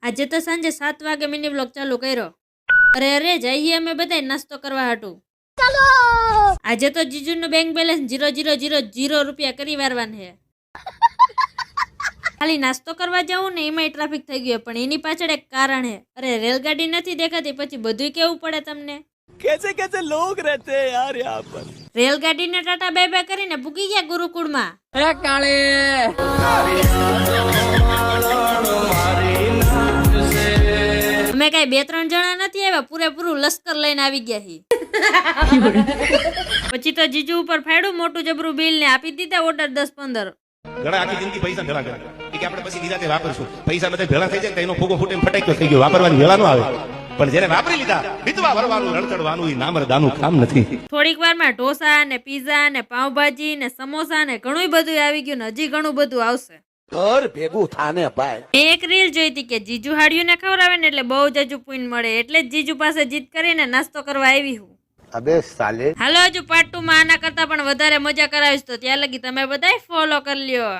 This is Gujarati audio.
આજે તો સાંજે 7 વાગે મિની બ્લોગ ચાલુ કર્યો. અરે જઈએ અમે બધા નાસ્તો કરવા હાટું. આજે તો જીજુનું બેંક બેલેન્સ 0,000 રૂપિયા કરી વારવાન છે. ખાલી નાસ્તો કરવા જવું ને એમાંય ટ્રાફિક થઈ ગયો, પણ એની પાછળ એક કારણ છે. અરે રેલગાડી નથી દેખાતી, પછી બધું કેવું પડે તમને. कैसे कैसे लोग रहते हैं यार यहाँ पर। રેલગાડીને ટાટા બાય બાય કરીને પૂગી ગયા ગુરુકુળમાં. અમે કઈ 2-3 જણા નથી આવ્યા, પૂરેપૂરું લશ્કર લઈને આવી ગયા છીએ. પછી તો જીજુ ઉપર ફાડ્યું મોટું જબરું બિલ ને આપી દીધા ઓર્ડર 10-15. ઘણા આખી જિંદગી પૈસા ભેળા કરે કે આપણે પછી નિરાતે વાપરશું. પૈસા બધા ભેળા થઈ જાય તો એનો ફૂગો ફૂટે ફટાક્યો થઈ ગયો, વાપરવાની વેળા ન આવે. પણ જેને વાપરી લીધા વિધવા ભરવાનું રણચડવાનું નામરદાનું કામ નથી. થોડીક વારમાં ઢોસા ને પીઝા ને પાવભાજી ને સમોસા ને ઘણું બધું આવી ગયું ને હજી ઘણું બધું આવશે. ઘર ભેગું થાને ભાઈ. મેં એક રીલ જોઈ હતી કે જીજુ હાડિયું ને ખવડાવે ને એટલે બહુ જાજુ પુણ્ય મળે, એટલે જ જીજુ પાસે જીત કરીને નાસ્તો કરવા આવી હું. अबे साले। હાલો હજુ પાર્ટ 2 માં આના કરતા પણ વધારે મજા કરાવીશ, તો ત્યાં લગી તમે બધાય ફોલો કરી લ્યો.